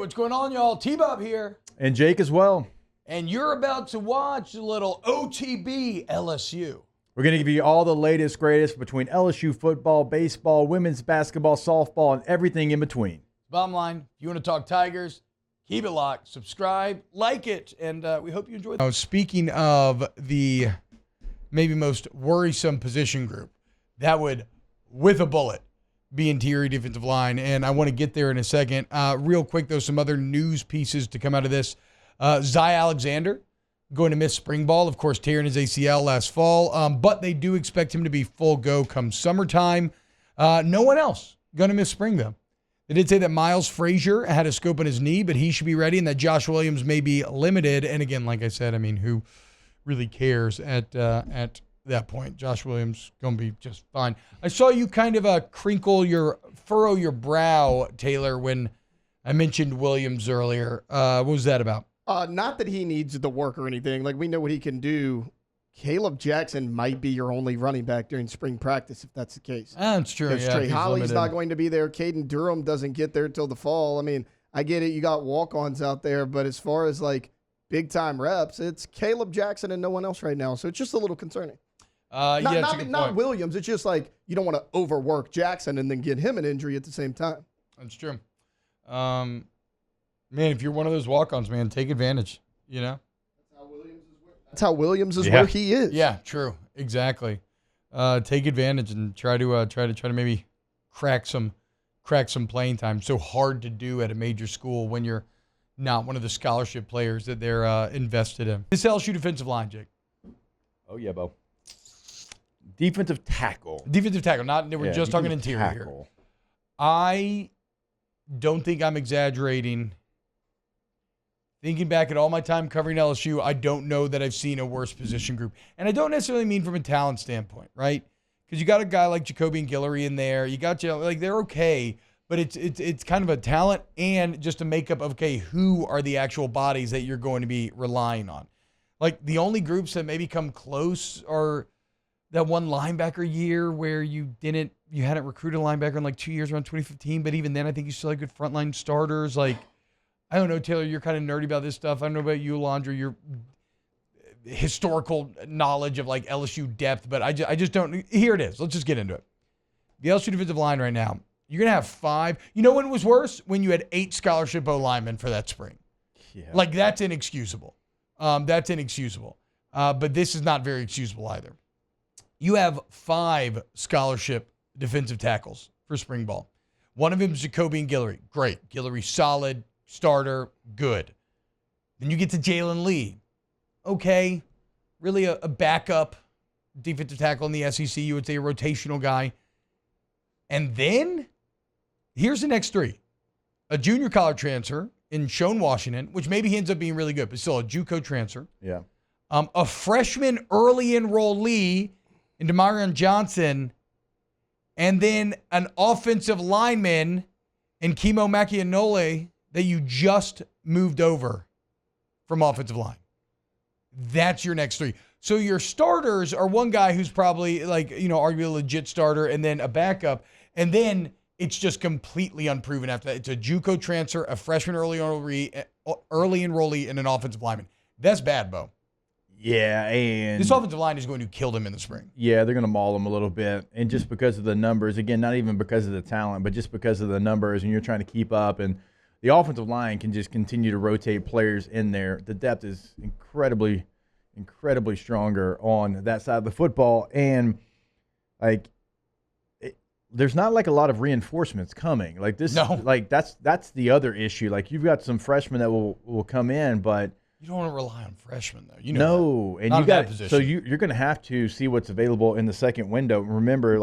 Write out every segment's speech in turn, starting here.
what's going on, y'all? T-Bob here. And Jake as well. And you're about to watch a little OTB LSU. We're going to give you all the latest, greatest between LSU football, baseball, women's basketball, softball, and everything in between. Bottom line, if you want to talk Tigers, keep it locked, subscribe, like it, and we hope you enjoy it. Speaking of the maybe most worrisome position group, that would, with a bullet, be interior defensive line, and I want to get there in a second. Real quick, though, some other news pieces to come out of this. Zy Alexander going to miss spring ball, of course, tearing his ACL last fall, but they do expect him to be full go come summertime. No one else going to miss spring, though. They did say that Miles Frazier had a scope on his knee, but he should be ready, and that Josh Williams may be limited. And again, like I said, I mean, who really cares at that point? Josh Williams going to be just fine. I saw you kind of furrow your brow, Taylor, when I mentioned Williams earlier. What was that about? Not that he needs the work or anything. Like, we know what he can do. Caleb Jackson might be your only running back during spring practice if that's the case. That's true. Because Trey Holly's not going to be there. Caden Durham doesn't get there till the fall. I mean, I get it. You got walk-ons out there, but as far as like big-time reps, it's Caleb Jackson and no one else right now. So it's just a little concerning. Not Williams. It's just like you don't want to overwork Jackson and then get him an injury at the same time. That's true. Man, if you're one of those walk-ons, man, take advantage. You know. That's how Williams is where he is. Yeah, true. Exactly. Take advantage and try to maybe crack some playing time. So hard to do at a major school when you're not one of the scholarship players that they're invested in. This LSU defensive line, Jake. Oh yeah, Bo. Defensive tackle. We're just talking interior here. I don't think I'm exaggerating. Thinking back at all my time covering LSU, I don't know that I've seen a worse position group. And I don't necessarily mean from a talent standpoint, right? Because you got a guy like Jacoby and Guillory in there. You got, they're okay, but it's kind of a talent and just a makeup of, okay, who are the actual bodies that you're going to be relying on? Like, the only groups that maybe come close are that one linebacker year where you hadn't recruited a linebacker in like 2 years around 2015, but even then I think you still had good frontline starters. Like, I don't know, Taylor, you're kind of nerdy about this stuff. I don't know about you, Alondra, your historical knowledge of like LSU depth, but I just don't. Here it is. Let's just get into it. The LSU defensive line right now, you're going to have 5. You know when it was worse? When you had 8 scholarship O-linemen for that spring. Yeah. Like, that's inexcusable. But this is not very excusable either. You have 5 scholarship defensive tackles for spring ball. One of them is Jacoby and Guillory. Great. Guillory solid. Starter, good. Then you get to Jalen Lee. Okay, really a backup defensive tackle in the SEC. You would say a rotational guy. And then, here's the next 3. A junior college transfer in Shone Washington, which maybe he ends up being really good, but still a JUCO transfer. Yeah. A freshman early enrollee in Demarion Johnson, and then an offensive lineman in Kimo Makianole that you just moved over from offensive line. That's your next 3. So your starters are one guy who's probably arguably a legit starter and then a backup. And then it's just completely unproven after that. It's a JUCO transfer, a freshman early enrollee, and an offensive lineman. That's bad, Bo. Yeah, and this offensive line is going to kill them in the spring. Yeah, they're going to maul them a little bit. And just because of the numbers, again, not even because of the talent, but just because of the numbers, and you're trying to keep up, and the offensive line can just continue to rotate players in there. The depth is incredibly stronger on that side of the football. And, there's not, a lot of reinforcements coming. That's the other issue. Like, you've got some freshmen that will come in, but you don't want to rely on freshmen, though. And you got so you're going to have to see what's available in the second window. Remember,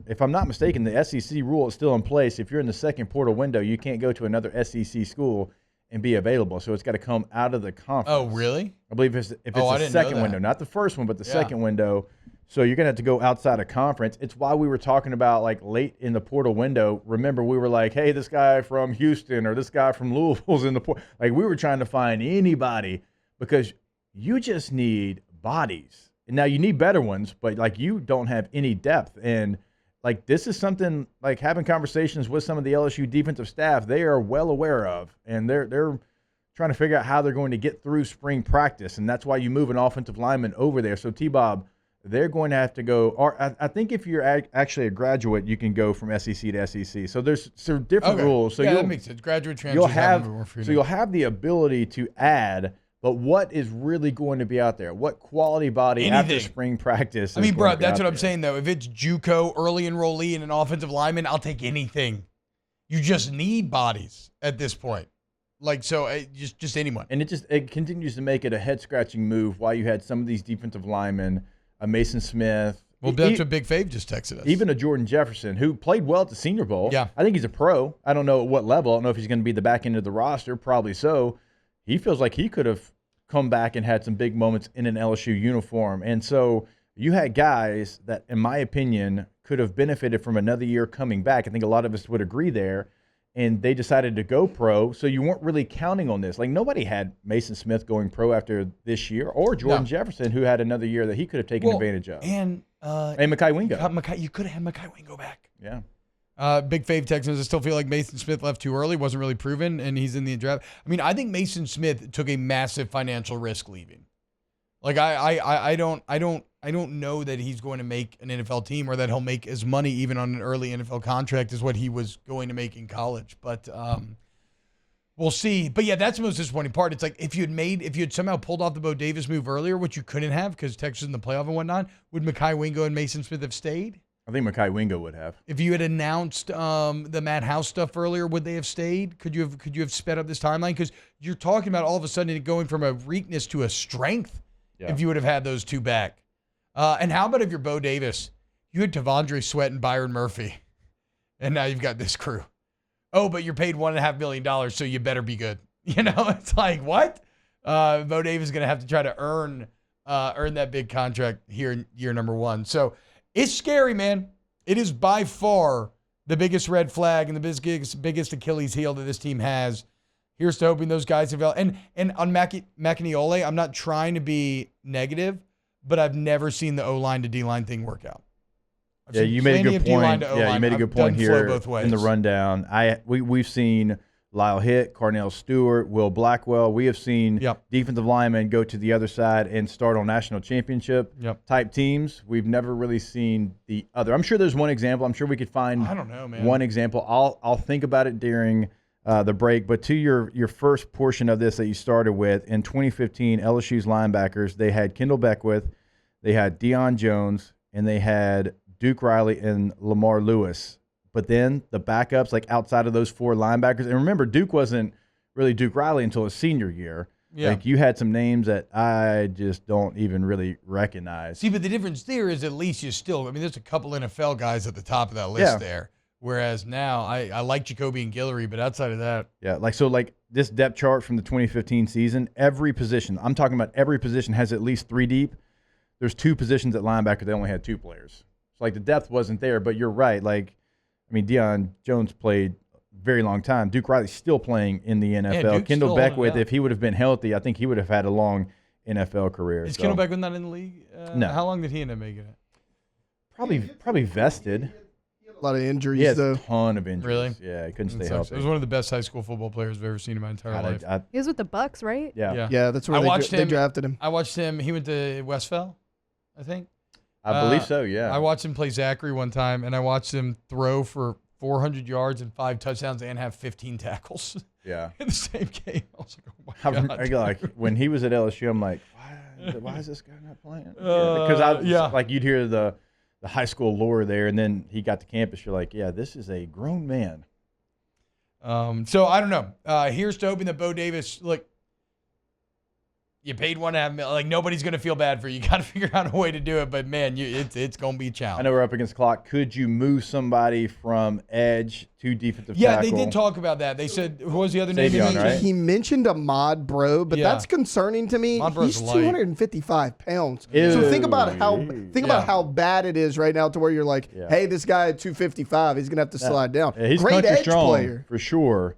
if I'm not mistaken, the SEC rule is still in place. If you're in the second portal window, you can't go to another SEC school and be available. So it's got to come out of the conference. Oh, really? I believe if it's the second window, not the first one, but the second window. So you're going to have to go outside of conference. It's why we were talking about, late in the portal window. Remember, we were like, hey, this guy from Houston or this guy from Louisville's in the portal. We were trying to find anybody because you just need bodies. And now you need better ones, but, you don't have any depth. And, like this is something like having conversations with some of the LSU defensive staff they are well aware of, and they're trying to figure out how they're going to get through spring practice, and that's why you move an offensive lineman over there. So T-Bob, they're going to have to go, or I think if you're actually a graduate, you can go from SEC to SEC. So there's some different rules. So that makes sense. Graduate transfer. You'll have the ability to add, but what is really going to be out there? What quality body after spring practice? I mean, bro, that's what I'm saying, though. If it's JUCO, early enrollee, and an offensive lineman, I'll take anything. You just need bodies at this point. Like, so just anyone. And it continues to make it a head-scratching move why you had some of these defensive linemen, a Mason Smith. Well, that's what Big Fave just texted us. Even a Jordan Jefferson, who played well at the Senior Bowl. Yeah. I think he's a pro. I don't know at what level. I don't know if he's going to be the back end of the roster. Probably so. He feels like he could have come back and had some big moments in an LSU uniform. And so you had guys that, in my opinion, could have benefited from another year coming back. I think a lot of us would agree there. And they decided to go pro, so you weren't really counting on this. Like, nobody had Mason Smith going pro after this year, or Jordan Jefferson, who had another year that he could have taken advantage of. And Mekhi Wingo. You could have had Mekhi Wingo back. Yeah. Big Fave Texans, I still feel like Mason Smith left too early, wasn't really proven, and he's in the draft. I mean, I think Mason Smith took a massive financial risk leaving. Like, I don't know that he's going to make an NFL team or that he'll make as money even on an early NFL contract as what he was going to make in college. But we'll see. But yeah, that's the most disappointing part. It's like if you had somehow pulled off the Bo Davis move earlier, which you couldn't have because Texas in the playoff and whatnot, would Mekhi Wingo and Mason Smith have stayed? I think Mekhi Wingo would have. If you had announced the Matt House stuff earlier, would they have stayed? Could you have sped up this timeline? Because you're talking about all of a sudden it going from a weakness to a strength if you would have had those two back. And how about if you're Bo Davis? You had Tavondre Sweat and Byron Murphy, and now you've got this crew. Oh, but you're paid $1.5 million, so you better be good. You know, it's like, what? Bo Davis is going to have to try to earn that big contract here in year number one. So it's scary, man. It is by far the biggest red flag and the biggest Achilles heel that this team has. Here's to hoping those guys develop. And on McIniole, I'm not trying to be negative, but I've never seen the O-line to D-line thing work out. You made a good point. Yeah, you made a good point here in the rundown. We've seen Lyle Hitt, Carnell Stewart, Will Blackwell. We have seen defensive linemen go to the other side and start on national championship type teams. We've never really seen the other. I'm sure there's one example. I'm sure we could find one example. I'll think about it during the break. But to your first portion of this that you started with, in 2015, LSU's linebackers, they had Kendall Beckwith, they had Deion Jones, and they had Duke Riley and Lamar Lewis. But then the backups, like outside of those four linebackers, and remember, Duke wasn't really Duke Riley until his senior year. Yeah. Like you had some names that I just don't even really recognize. See, but the difference there is at least you still, I mean, there's a couple NFL guys at the top of that list there. Whereas now I like Jacoby and Guillory, but outside of that. Yeah, like this depth chart from the 2015 season, every position, I'm talking about every position has at least three deep. There's two positions at linebacker, they only had two players. So like the depth wasn't there, but you're right. Like, I mean, Deion Jones played a very long time. Duke Riley's still playing in the NFL. Yeah, Kendall Beckwith, if he would have been healthy, I think he would have had a long NFL career. Is Kendall Beckwith not in the league? No. How long did he end up making it? Probably vested. A lot of injuries, though. A ton of injuries. Really? Yeah, he couldn't stay healthy. It was one of the best high school football players I've ever seen in my entire life. He was with the Bucks, right? Yeah, that's where they drafted him. I watched him. He went to Westphal, I think. I believe so, yeah. I watched him play Zachary one time, and I watched him throw for 400 yards and 5 touchdowns and have 15 tackles. Yeah. In the same game. I was like, oh my God. Like when he was at LSU, I'm like, why is this guy not playing? Because like you'd hear the high school lore there, and then he got to campus. You're like, yeah, this is a grown man. So I don't know. Here's to hoping that Bo Davis, look, you paid $1.5 million. Like, nobody's going to feel bad for you. You got to figure out a way to do it. But, man, it's going to be a challenge. I know we're up against the clock. Could you move somebody from edge to defensive tackle? Yeah, they did talk about that. They said, who was the other name? Right? He mentioned Ahmad Bro, but that's concerning to me. He's 255 pounds. Ew. So think about how bad it is right now to where you're like, hey, this guy at 255, he's going to have to slide down. Yeah, he's great edge strong, player. For sure.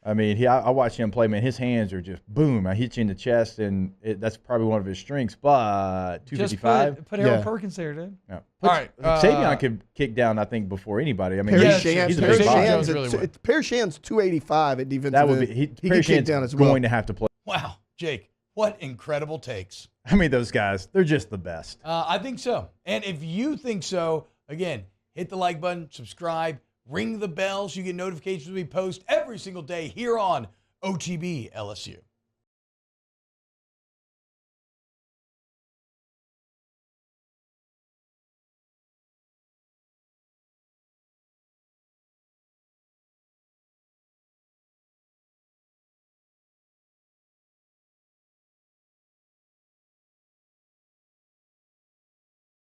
I mean, I watch him play, man. His hands are just boom. I hit you in the chest, and that's probably one of his strengths. But 255. Just put Harold Perkins there, dude. Yeah. All right. Savion could kick down, I think, before anybody. I mean, Perry he's a big body. Perry Shan's 285 at defensive That would end. be He could kick down as well. Going to have to play. Wow, Jake, what incredible takes. I mean, those guys, they're just the best. I think so. And if you think so, again, hit the like button, subscribe, ring the bell so you get notifications when we post every single day here on OTB LSU.